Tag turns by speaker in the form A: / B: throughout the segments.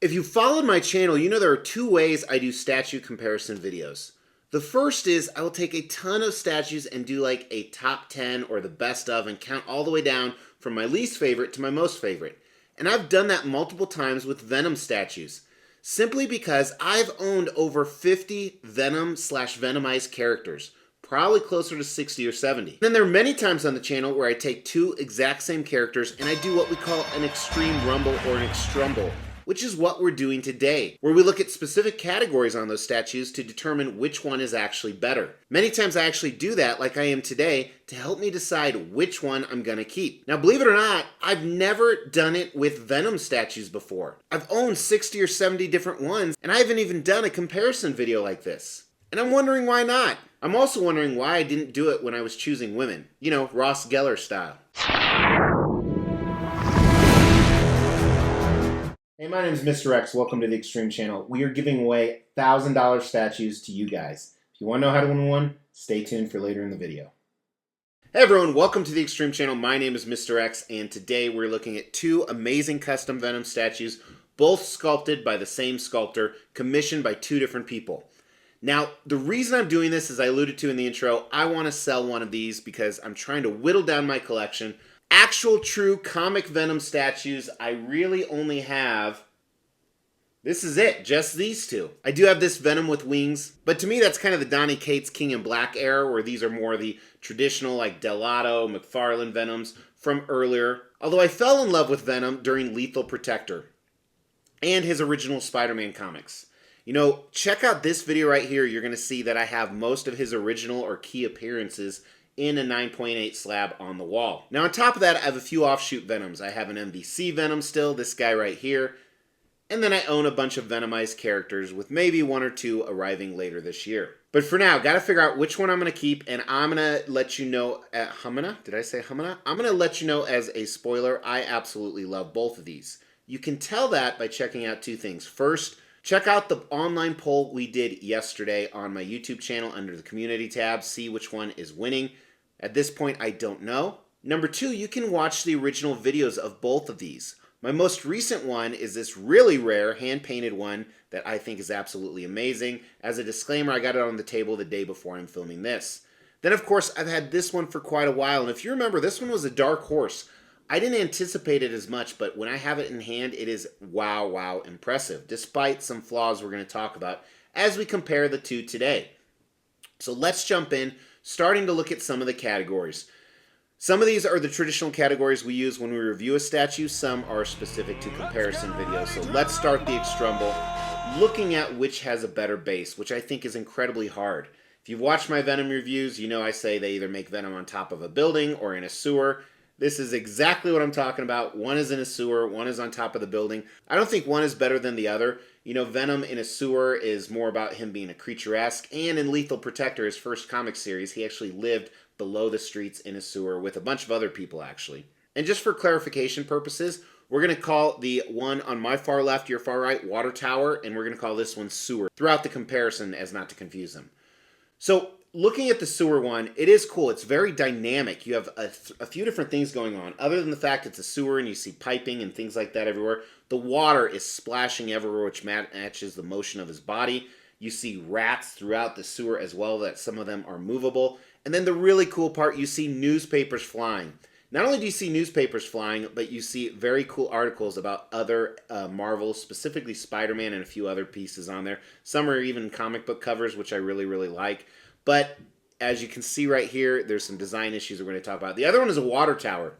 A: If you followed my channel, you know there are two ways I do statue comparison videos. The first is I will take a ton of statues and do like a top 10 or the best of and count all the way down from my least favorite to my most favorite. And I've done that multiple times with Venom statues. Simply because I've owned over 50 Venom/Venomized characters. Probably closer to 60 or 70. Then there are many times on the channel where I take two exact same characters and I do what we call an Xtreme Rumble or an Xtrumble, which is what we're doing today, where we look at specific categories on those statues to determine which one is actually better. Many times I actually do that, like I am today, to help me decide which one I'm gonna keep. Now, believe it or not, I've never done it with Venom statues before. I've owned 60 or 70 different ones, and I haven't even done a comparison video like this. And I'm wondering why not. I'm also wondering why I didn't do it when I was choosing women. You know, Ross Geller style. Hey, my name is Mr. X. Welcome to the Xtreme channel. We are giving away $1,000 statues to you guys. If you want to know how to win one, stay tuned for later in the video. Hey everyone, welcome to the Xtreme channel. My name is Mr. X, and today we're looking at two amazing custom Venom statues, both sculpted by the same sculptor, commissioned by two different people. Now, the reason I'm doing this, as I alluded to in the intro, I want to sell one of these because I'm trying to whittle down my collection. Actual true comic Venom statues, I really only have, this is it, just these two. I do have this Venom with wings, but to me that's kind of the Donny Cates King in Black era, where these are more the traditional like Delato, McFarlane Venoms from earlier. Although I fell in love with Venom during Lethal Protector and his original Spider-Man comics. You know, check out this video right here. You're going to see that I have most of his original or key appearances in a 9.8 slab on the wall. Now on top of that, I have a few offshoot Venoms. I have an MVC Venom still, this guy right here. And then I own a bunch of Venomized characters with maybe one or two arriving later this year. But for now, got to figure out which one I'm going to keep, and I'm going to let you know at Did I say Humana? I'm going to let you know as a spoiler, I absolutely love both of these. You can tell that by checking out two things. First, check out the online poll we did yesterday on my YouTube channel under the community tab. See which one is winning. At this point, I don't know. Number two, you can watch the original videos of both of these. My most recent one is this really rare hand-painted one that I think is absolutely amazing. As a disclaimer, I got it on the table the day before I'm filming this. Then, of course, I've had this one for quite a while. And if you remember, this one was a dark horse. I didn't anticipate it as much, but when I have it in hand, it is wow impressive, despite some flaws we're going to talk about as we compare the two today. So let's jump in, starting to look at some of the categories. Some of these are the traditional categories we use when we review a statue. Some are specific to comparison videos. So let's start the Xtrumble, looking at which has a better base, which I think is incredibly hard. If you've watched my Venom reviews, you know I say they either make Venom on top of a building or in a sewer. This is exactly what I'm talking about. One is in a sewer, one is on top of the building. I don't think one is better than the other. You know, Venom in a sewer is more about him being a creature-esque, and in Lethal Protector, his first comic series, he actually lived below the streets in a sewer with a bunch of other people, actually. And just for clarification purposes, we're going to call the one on my far left, your far right, Water Tower, and we're going to call this one Sewer throughout the comparison as not to confuse them. So, looking at the sewer one, it is cool. It's very dynamic. You have a few different things going on. Other than the fact it's a sewer and you see piping and things like that everywhere, the water is splashing everywhere, which matches the motion of his body. You see rats throughout the sewer as well, that some of them are movable. And then the really cool part, you see newspapers flying. Not only do you see newspapers flying, but you see very cool articles about other Marvels, specifically Spider-Man and a few other pieces on there. Some are even comic book covers, which I really like. But as you can see right here, there's some design issues we're going to talk about. The other one is a water tower.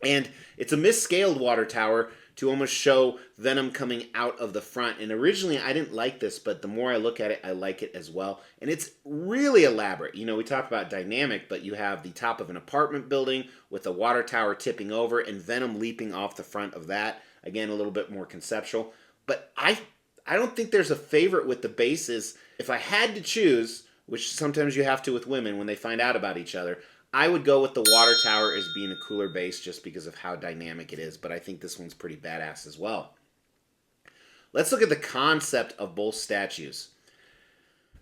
A: And it's a misscaled water tower to almost show Venom coming out of the front. And originally I didn't like this, but the more I look at it, I like it as well. And it's really elaborate. You know, we talk about dynamic, but you have the top of an apartment building with a water tower tipping over and Venom leaping off the front of that. Again, a little bit more conceptual. But I don't think there's a favorite with the bases. If I had to choose, which sometimes you have to with women when they find out about each other, I would go with the water tower as being a cooler base just because of how dynamic it is, but I think this one's pretty badass as well. Let's look at the concept of both statues.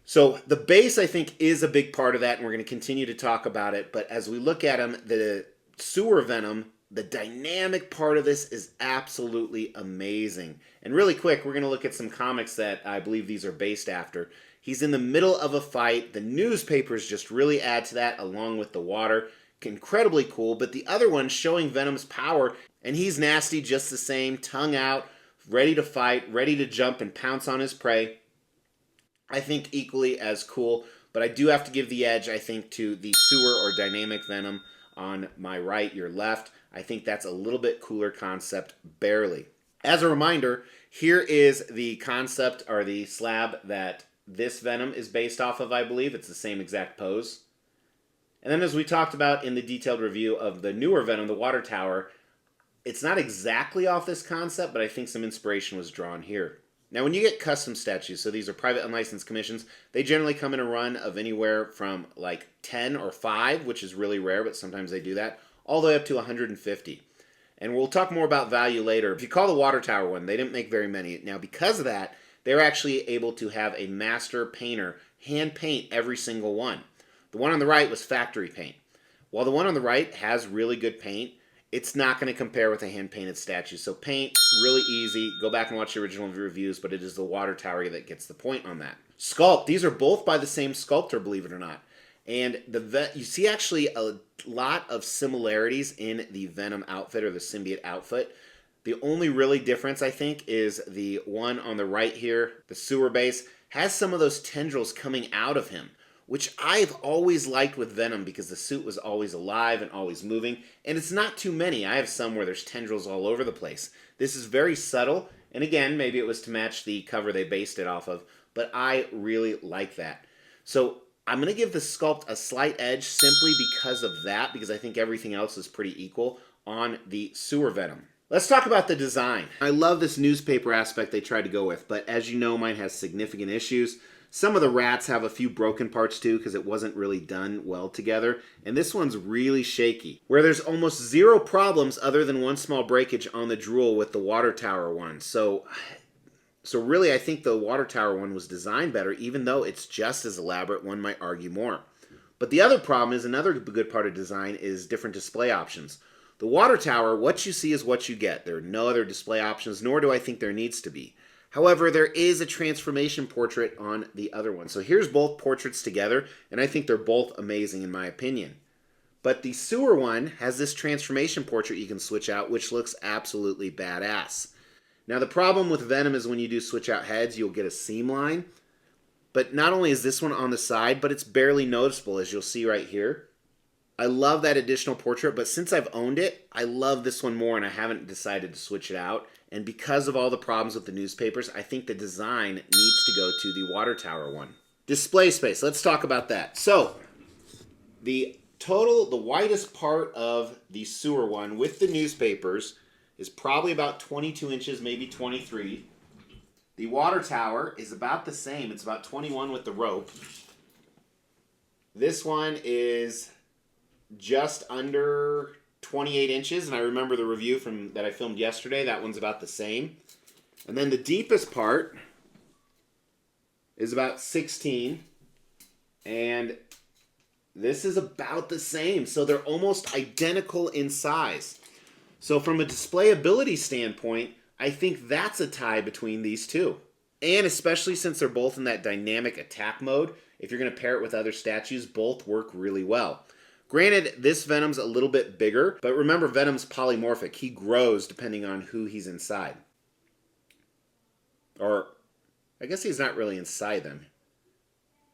A: So the base, I think, is a big part of that, and we're going to continue to talk about it, but as we look at them, the sewer Venom, the dynamic part of this is absolutely amazing. And really quick, we're going to look at some comics that I believe these are based after. He's in the middle of a fight. The newspapers just really add to that, along with the water. Incredibly cool. But the other one showing Venom's power, and he's nasty just the same, tongue out, ready to fight, ready to jump and pounce on his prey. I think equally as cool, but I do have to give the edge, I think, to the sewer or dynamic Venom on my right, your left. I think that's a little bit cooler concept, barely. As a reminder, here is the concept or the slab that this Venom is based off of, I believe. It's the same exact pose. And then as we talked about in the detailed review of the newer Venom, the Water Tower, it's not exactly off this concept, but I think some inspiration was drawn here. Now, when you get custom statues, so these are private unlicensed commissions, they generally come in a run of anywhere from like 10 or 5, which is really rare, but sometimes they do that, all the way up to 150. And we'll talk more about value later. If you call the Water Tower one, they didn't make very many. Now, because of that, they're actually able to have a master painter hand paint every single one. The one on the right was factory paint. While the one on the right has really good paint, it's not going to compare with a hand-painted statue. So paint, really easy. Go back and watch the original reviews, but it is the Water Tower that gets the point on that. Sculpt, these are both by the same sculptor, believe it or not. And you see actually a lot of similarities in the Venom outfit or the symbiote outfit. The only really difference, I think, is the one on the right here, the sewer base, has some of those tendrils coming out of him, which I've always liked with Venom because the suit was always alive and always moving, and it's not too many. I have some where there's tendrils all over the place. This is very subtle, and again, maybe it was to match the cover they based it off of, but I really like that. So I'm going to give the sculpt a slight edge simply because of that, because I think everything else is pretty equal on the sewer Venom. Let's talk about the design. I love this newspaper aspect they tried to go with, but as you know, mine has significant issues. Some of the rats have a few broken parts too because it wasn't really done well together. And this one's really shaky, where there's almost zero problems other than one small breakage on the drool with the Water Tower one. So really, I think the Water Tower one was designed better, even though it's just as elaborate. One might argue more. But the other problem is another good part of design is different display options. The Water Tower, what you see is what you get. There are no other display options, nor do I think there needs to be. However, there is a transformation portrait on the other one. So here's both portraits together, and I think they're both amazing in my opinion. But the sewer one has this transformation portrait you can switch out, which looks absolutely badass. Now the problem with Venom is when you do switch out heads, you'll get a seam line. But not only is this one on the side, but it's barely noticeable, as you'll see right here. I love that additional portrait, but since I've owned it, I love this one more, and I haven't decided to switch it out. And because of all the problems with the newspapers, I think the design needs to go to the Water Tower one. Display space, let's talk about that. So, the widest part of the sewer one with the newspapers is probably about 22 inches, maybe 23. The Water Tower is about the same. It's about 21 with the rope. This one is just under 28 inches, and I remember the review that I filmed yesterday. That one's about the same. And then the deepest part is about 16, and this is about the same. So they're almost identical in size. So from a displayability standpoint, I think that's a tie between these two. And especially since they're both in that dynamic attack mode, if you're going to pair it with other statues, both work really well. Granted, this Venom's a little bit bigger, but remember Venom's polymorphic. He grows depending on who he's inside. Or, I guess he's not really inside them.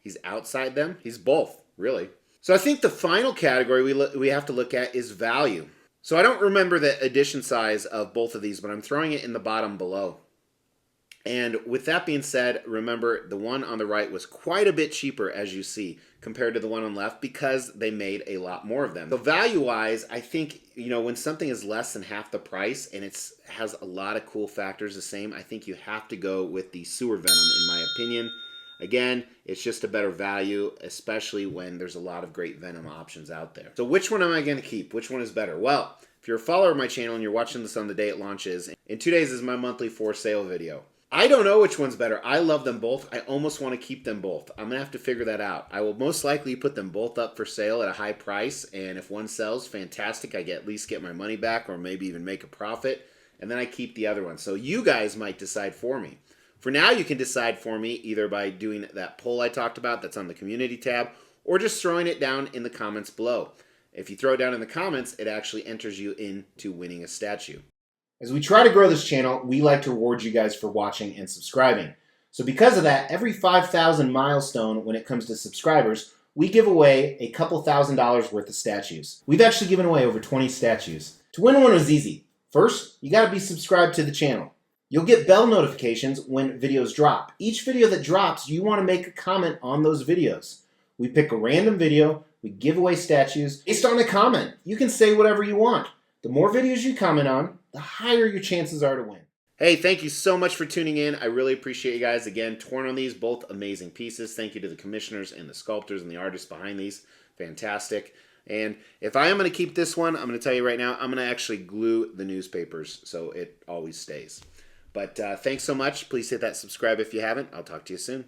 A: He's outside them. He's both, really. So I think the final category we have to look at is value. So I don't remember the edition size of both of these, but I'm throwing it in the bottom below. And with that being said, remember the one on the right was quite a bit cheaper, as you see, compared to the one on the left because they made a lot more of them. So value-wise, I think, when something is less than half the price and it has a lot of cool factors the same, I think you have to go with the sewer Venom, in my opinion. Again, it's just a better value, especially when there's a lot of great Venom options out there. So which one am I going to keep? Which one is better? Well, if you're a follower of my channel and you're watching this on the day it launches, in 2 days is my monthly for sale video. I don't know which one's better. I love them both. I almost want to keep them both. I'm going to have to figure that out. I will most likely put them both up for sale at a high price, and if one sells, fantastic. I at least get my money back or maybe even make a profit, and then I keep the other one. So you guys might decide for me. For now, you can decide for me either by doing that poll I talked about that's on the community tab or just throwing it down in the comments below. If you throw it down in the comments, it actually enters you into winning a statue. As we try to grow this channel, we like to reward you guys for watching and subscribing. So because of that, every 5,000 milestone when it comes to subscribers, we give away a couple $1,000s worth of statues. We've actually given away over 20 statues. To win one was easy. First, you gotta be subscribed to the channel. You'll get bell notifications when videos drop. Each video that drops, you wanna make a comment on those videos. We pick a random video, we give away statues based on a comment. You can say whatever you want. The more videos you comment on, the higher your chances are to win. Hey, thank you so much for tuning in. I really appreciate you guys. Again, torn on these, both amazing pieces. Thank you to the commissioners and the sculptors and the artists behind these. Fantastic. And if I am going to keep this one, I'm going to tell you right now, I'm going to actually glue the newspapers so it always stays. But thanks so much. Please hit that subscribe if you haven't. I'll talk to you soon.